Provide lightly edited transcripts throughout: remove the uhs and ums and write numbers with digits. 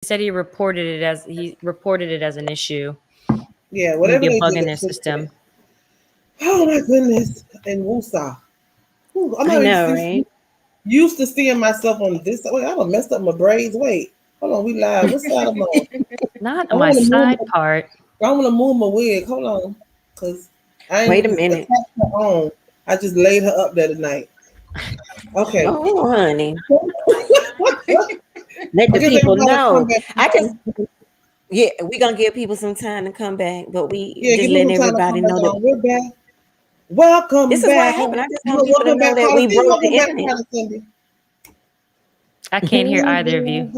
said he reported it as an issue. Yeah, whatever Maybe a they bug did, in they their fixed it. system. Oh my goodness! And Woosah. I'm I not know, right? used to seeing myself on this. Wait, I done messed up my braids. Wait, hold on, we live. What side am I on? Not I on my want to move. side part. I want to move my wig. Hold on, cause I ain't Wait a just minute. attached her on. I just laid her up there tonight. Okay. Oh, honey. Let I the guess people everybody come know. back Yeah, we're gonna give people some time to come back, but we Yeah, just give me letting some time to everybody come back know that on. We're back. Welcome this is what back. happened. I just want people to Welcome know back, that Carla. we See, broke the welcome back, internet. Carla Cindy. I can't hear either of you.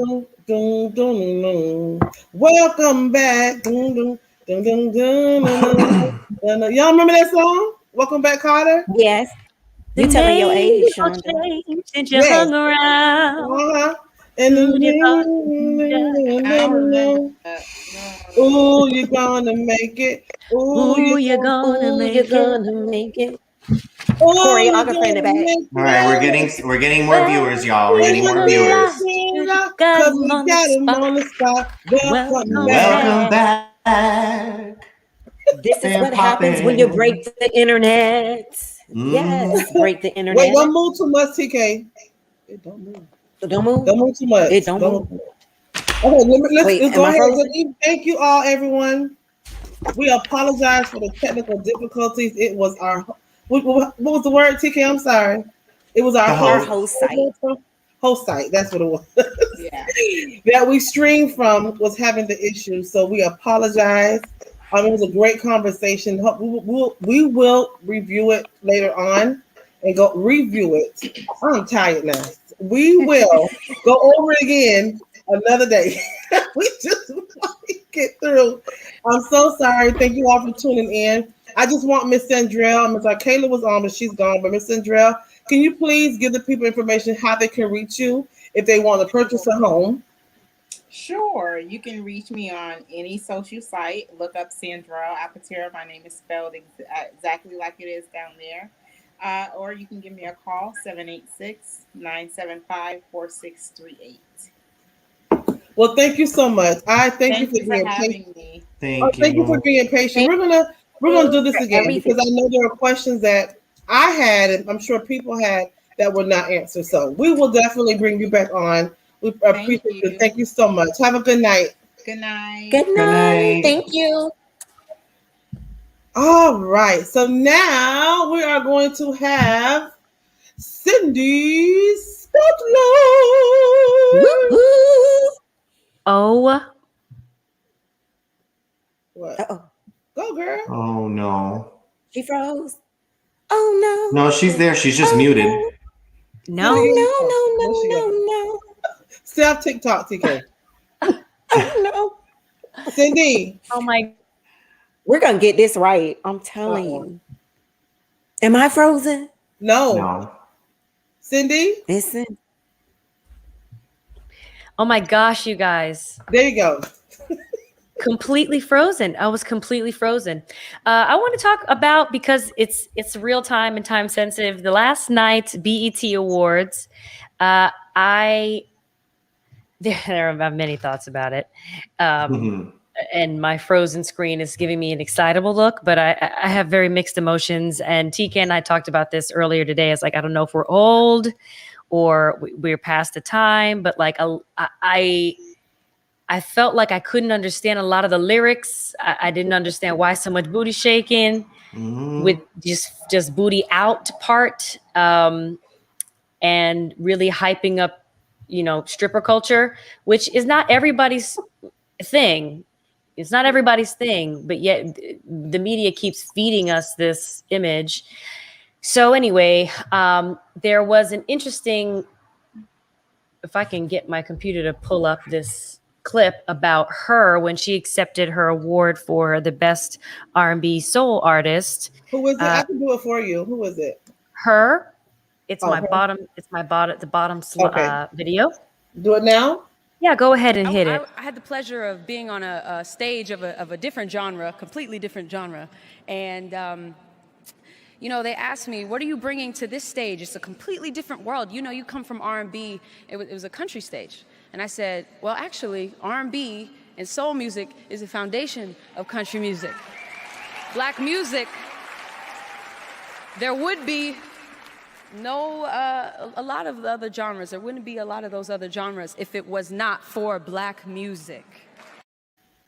Welcome back. Y'all remember that song? Welcome back, Carter? Yes. The You telling your name age, will Shonda. change since you Yes. hung around. Uh-huh. And Who you gonna I don't remember then, that. No. ooh, you're gonna make it. Ooh, Who you're you gonna, gonna Ooh, you're make it? gonna make it. oh, you're Choreographer in the gonna back. make All right, it. we're getting more Well, viewers, y'all. We're he's getting When more the the viewers. last music to up, got cause him we on the got him spot. on the spot. Welcome Welcome back. Welcome back. back. This is Been what happens when you popping. break the internet. Mm-hmm. Yes, break the Wait, internet. don't move too much, TK. It don't move. Don't move. Don't move too much. It don't Don't move. move. Okay, Wait, let's am go I ahead. frozen? Good evening. Thank you all, everyone. We apologize for the technical difficulties. It was our what was the word, TK? I'm sorry. It was our The Our host. host site. host site. That's what it was. Yeah. That we streamed from was having the issue. So we apologize. It was a great conversation. We will review it later on and go review it. I'm tired now. We will go over it again another day. We just want to get through. I'm so sorry. Thank you all for tuning in. I just want Miss Sandrell. Miss Kayla was on, but she's gone. But Miss Sandrell, can you please give the people information how they can reach you if they want to purchase a home? Sure. You can reach me on any social site. Look up Sandra Apatera. My name is spelled exactly like it is down there. Or you can give me a call, 786-975-4638. Well, thank you so much. I thank you Thank for you for being patient. having me. Oh, Thank thank you for you. being patient. Thank We're gonna do you this for again everything. because I know there are questions that I had and I'm sure people had that were not answered. So we will definitely bring you back on. We Thank appreciate you. you. Thank you so much. Have a good night. Good night. Good Good night. night. Thank you. All right. So now we are going to have Cindy Spotlight. Woo-hoo. Oh, What? Uh-oh. Go, girl. Oh no. She froze. Oh No, she's no. there. She's just Oh muted. no. Say it no. again. Oh Oh, no, there she no, go. no, no, no. Stay off TikTok, TK. Oh no. Cindy. Oh my. We're gonna get this right. I'm telling Uh-oh. you. Am I frozen? No. No. Cindy. Listen. Oh my gosh, you guys. There you go. Completely frozen. I was completely frozen. I want to talk about, because it's real time and time sensitive, the last night's BET Awards. I there are many thoughts about it. Mhm. And my frozen screen is giving me an excitable look, but I have very mixed emotions. And TK and I talked about this earlier today. It's like, I don't know if we're old or we're past the time, but like I felt like I couldn't understand a lot of the lyrics. I didn't understand why so much booty shaking with Mhm. just booty out part, and really hyping up, stripper culture, which is not everybody's thing. It's not everybody's thing, but yet the media keeps feeding us this image. So anyway, there was an interesting, if I can get my computer to pull up this clip about her when she accepted her award for the best R&B soul artist. Who is it? I can do it for you. Who is it? Her, it's Oh, my her. bottom, the bottom Okay. video. Do it now. Yeah, go ahead and hit it. I had the pleasure of being on a stage of a different genre, completely different genre. And, they asked me, what are you bringing to this stage? It's a completely different world. You come from R&B. It was a country stage. And I said, well, actually, R&B and soul music is the foundation of country music. Black music, there would be a lot of the other genres. There wouldn't be a lot of those other genres if it was not for Black music.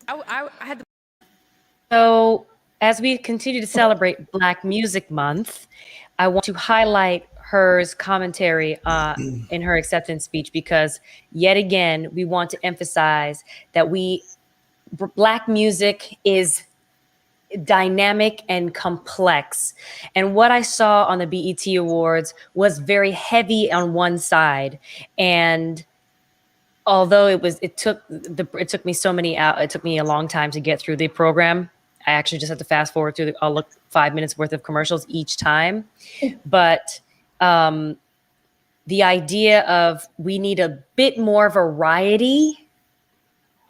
I had to. So, as we continue to celebrate Black Music Month, I want to highlight Her's commentary in her acceptance speech, because yet again, we want to emphasize that Black music is dynamic and complex. And what I saw on the BET Awards was very heavy on one side. And although it took me a long time to get through the program. I actually just had to fast forward through I'll look 5 minutes worth of commercials each time. But the idea of we need a bit more variety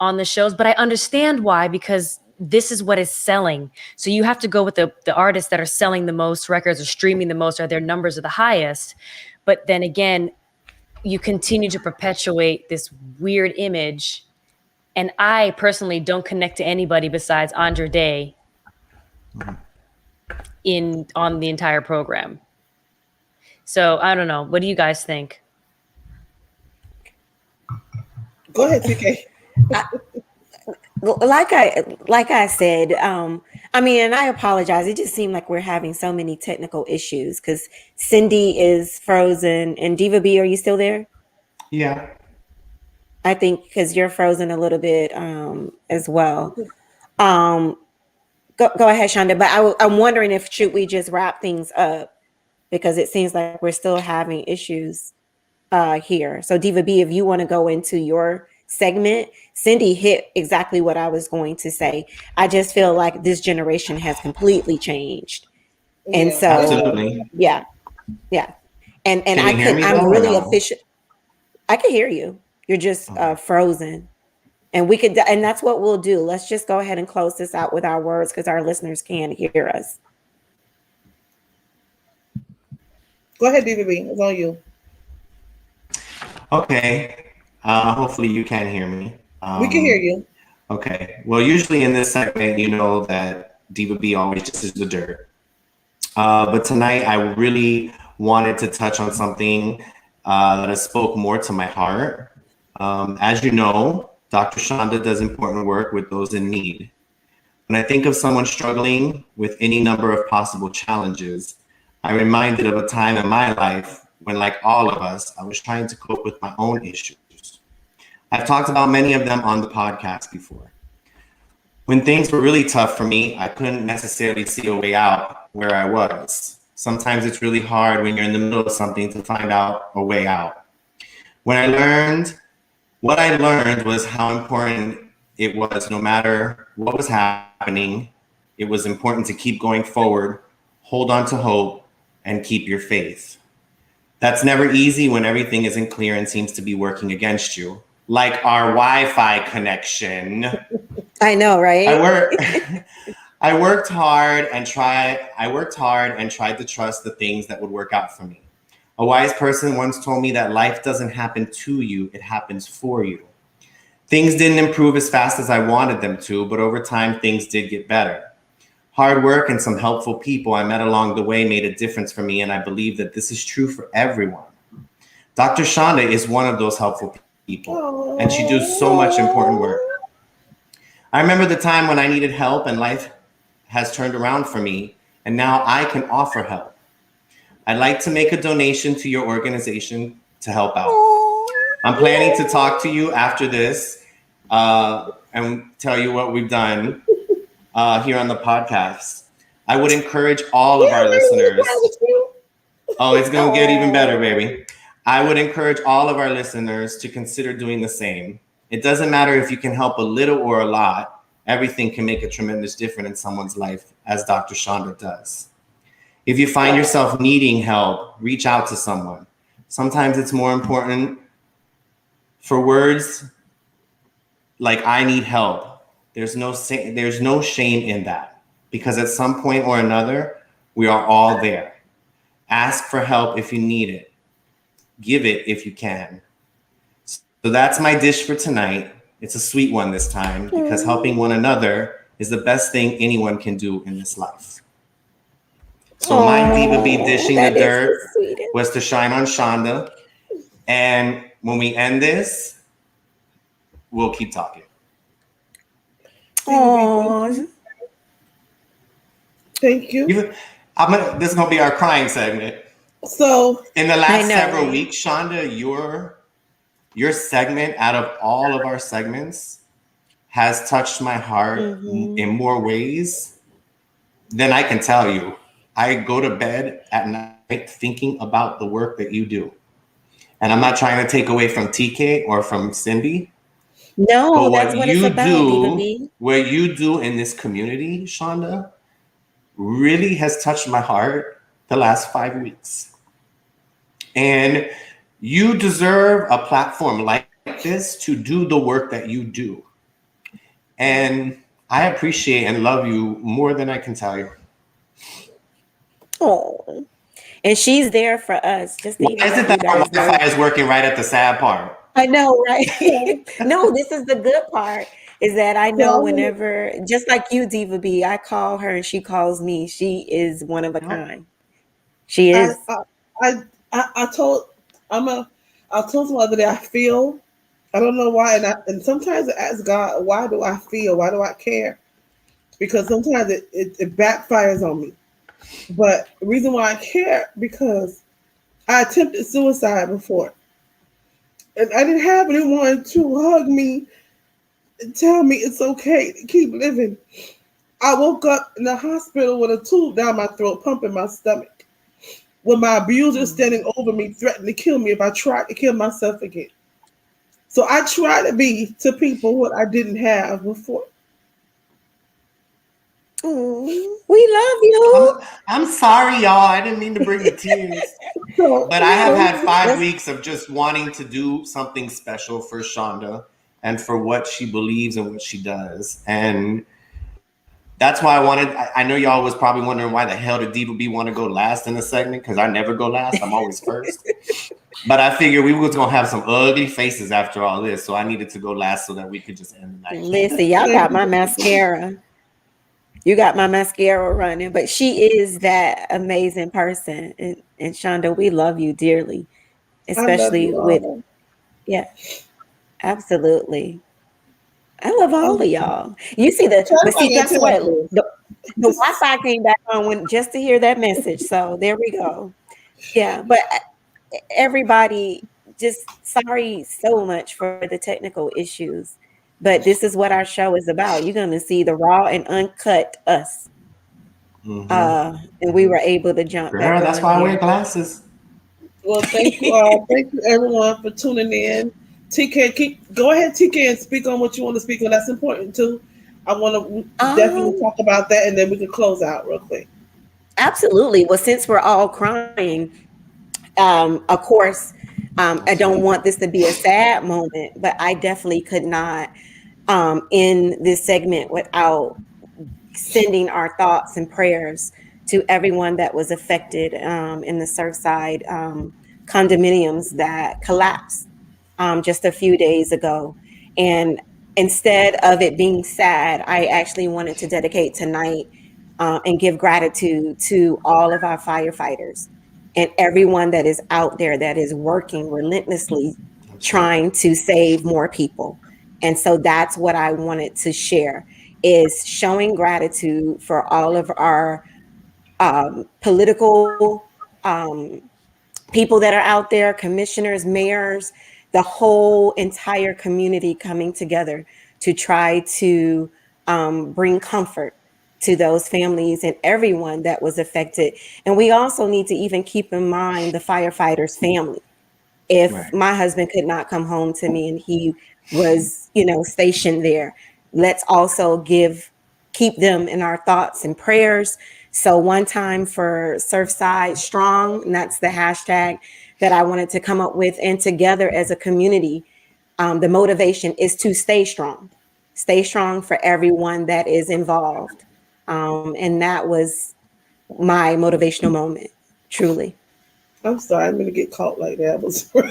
on the shows, but I understand why, because this is what is selling. So you have to go with the artists that are selling the most records or streaming the most, or their numbers are the highest. But then again, you continue to perpetuate this weird image. And I personally don't connect to anybody besides Andra Day on the entire program. So I don't know. What do you guys think? Go ahead, TK. Like I said, I mean, and I apologize. It just seemed like we're having so many technical issues because Cindy is frozen, and Diva B, are you still there? Yeah. I think because you're frozen a little bit as well. Go ahead, Shonda. But I'm wondering if should we just wrap things up, because it seems like we're still having issues here. So Diva B, if you want to go into your segment, Cindy hit exactly what I was going to say. I just feel like this generation has completely changed, and so Absolutely. yeah. And Can you hear me I'm though, or really no? efficient. I can hear you. You're just frozen. And and that's what we'll do. Let's just go ahead and close this out with our words, because our listeners can hear us. Go ahead, DVB. It's on you. Okay. Hopefully you can hear me. We can hear you. Okay. Well, usually in this segment, you know that Diva B always just is the dirt. But tonight, I really wanted to touch on something that has spoke more to my heart. As you know, Dr. Shonda does important work with those in need. When I think of someone struggling with any number of possible challenges, I'm reminded of a time in my life when, like all of us, I was trying to cope with my own issues. I've talked about many of them on the podcast before. When things were really tough for me, I couldn't necessarily see a way out where I was. Sometimes it's really hard when you're in the middle of something to find out a way out. What I learned was how important it was, no matter what was happening, it was important to keep going forward, hold on to hope, and keep your faith. That's never easy when everything isn't clear and seems to be working against you. Like our Wi-Fi connection. I know, right? I worked hard and tried to trust the things that would work out for me. A wise person once told me that life doesn't happen to you, it happens for you. Things didn't improve as fast as I wanted them to, but over time, things did get better. Hard work and some helpful people I met along the way made a difference for me, and I believe that this is true for everyone. Dr. Shonda is one of those helpful people, and she does so much important work. I remember the time when I needed help, and life has turned around for me, and now I can offer help. I'd like to make a donation to your organization to help out. I'm planning to talk to you after this and tell you what we've done here on the podcast. I would encourage all of our listeners. Oh, it's going to get even better, baby. I would encourage all of our listeners to consider doing the same. It doesn't matter if you can help a little or a lot. Everything can make a tremendous difference in someone's life, as Dr. Shonda does. If you find yourself needing help, reach out to someone. Sometimes it's more important for words like "I need help." There's no shame in that, because at some point or another, we are all there. Ask for help if you need it. Give it if you can. So that's my dish for tonight. It's a sweet one this time because helping one another is the best thing anyone can do in this life. So my Diva B dishing the that is dirt the sweetest. was to shine on Shonda. And when we end this, we'll keep talking. Oh, Thank you. This is gonna be our crying segment. So In the I last know, several right? weeks, Shonda, your segment out of all of our segments has touched my heart in more ways than I can tell you. I go to bed at night thinking about the work that you do. And I'm not trying to take away from TK or from Cindy, no, but that's what it's about, Diva B. what you do in this community, Shonda, really has touched my heart the last 5 weeks. And you deserve a platform like this to do the work that you do. And I appreciate and love you more than I can tell you. Oh, and she's there for us. Just to Why even is let it you that our guys know. Wi-Fi is working right at the sad part? I know, right? No, this is the good part. Is that I know well, whenever, just like you, Diva B, I call her and she calls me. She is one of a Yep. kind. She I is. I told I told someone the other day I feel. I don't know why, and sometimes I ask God, why do I feel? Why do I care? Because sometimes it backfires on me. But the reason why I care because I attempted suicide before, and I didn't have anyone to hug me and tell me it's okay to keep living. I woke up in the hospital with a tube down my throat, pumping my stomach, with my abuser standing over me, threatening to kill me if I tried to kill myself again. So I try to be to people what I didn't have before. Oh, we love you. I'm sorry, y'all. I didn't mean to bring the tears. So, But I have had 5 That's- weeks of just wanting to do something special for Shonda and for what she believes and what she does. And that's why I know y'all was probably wondering why the hell did Diva B want to go last in the segment? Because I never go last. I'm always first. But I figured we was going to have some ugly faces after all this. So I needed to go last so that we could just end the night. Listen, y'all got my mascara. You got my mascara running, but she is that amazing person. And Shonda, we love you dearly, I love especially you with, all. yeah, absolutely. I love all of y'all. You see but see, guess what? The Wi-Fi came back on when just to hear that message. So there we go. Yeah, but everybody, just sorry so much for the technical issues. But this is what our show is about. You're going to see the raw and uncut us. And we were able to jump Girl, back that's on why I here. wear glasses. Well, thank you all. Thank you everyone for tuning in. TK, go ahead, TK, and speak on what you want to speak on. That's important too. I want to definitely talk about that, and then we can close out real quick. Absolutely. Well, since we're all crying, of course, I don't want this to be a sad moment, but I definitely could not end this segment without sending our thoughts and prayers to everyone that was affected in the Surfside condominiums that collapsed just a few days ago. And instead of it being sad, I actually wanted to dedicate tonight and give gratitude to all of our firefighters and everyone that is out there that is working relentlessly trying to save more people. And so that's what I wanted to share, is showing gratitude for all of our political people that are out there, commissioners, mayors, the whole entire community coming together to try to bring comfort to those families and everyone that was affected. And we also need to even keep in mind the firefighters' family. If my husband could not come home to me and he was, stationed there, let's also keep them in our thoughts and prayers. So one time for Surfside Strong, and that's the hashtag that I wanted to come up with. And together as a community, the motivation is to stay strong for everyone that is involved. And that was my motivational moment, truly. I'm sorry, I'm gonna get caught like that.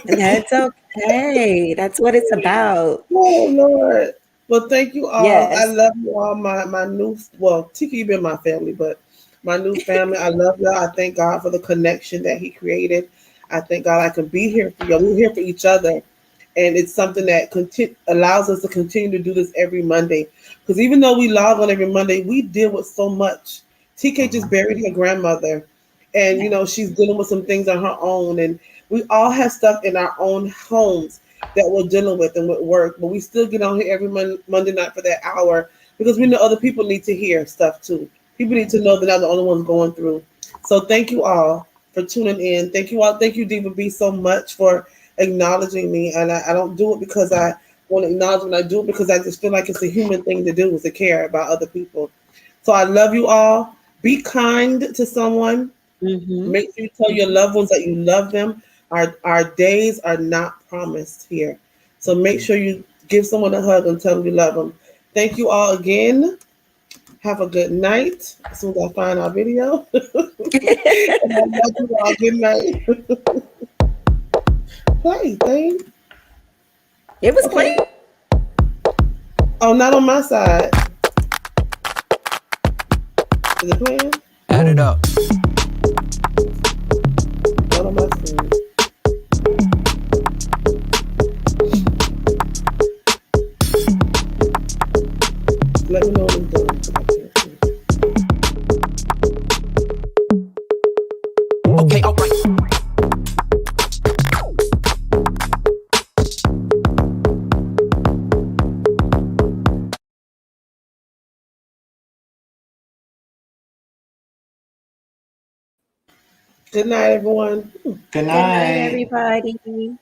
And that's okay. Hey, that's what it's about. Oh Lord. Well, thank you all. I Yes. love you all. My new, well, Tiki, you've been my family, but my new family. I love y'all. I thank God for the connection that He created. I thank God I can be here for y'all. We're here for each other, and it's something that allows us to continue to do this every Monday. Because even though we log on every Monday, we deal with so much. TK just buried her grandmother, and she's dealing with some things on her own, and we all have stuff in our own homes that we're dealing with and with work, but we still get on here every Monday night for that hour because we know other people need to hear stuff too. People need to know they're not the only ones going through. So thank you all for tuning in. Thank you all. Thank you, Diva B, so much for acknowledging me. And I don't do it because I want to acknowledge when I do it because I just feel like it's a human thing to do is to care about other people. So I love you all. Be kind to someone. Mm-hmm. Make sure you tell your loved ones that you love them. Our days are not promised here. So make sure you give someone a hug and tell them you love them. Thank you all again. Have a good night. As soon as I find our video. And I love you all. Good night. Play, thing. It was Okay. playing. Oh, not on my side. Is it playing? Add it up. Not on my screen. Let me know when it's done. 'Cause I can't see. Okay, alright. Good night, everyone. Good Good night, night. everybody.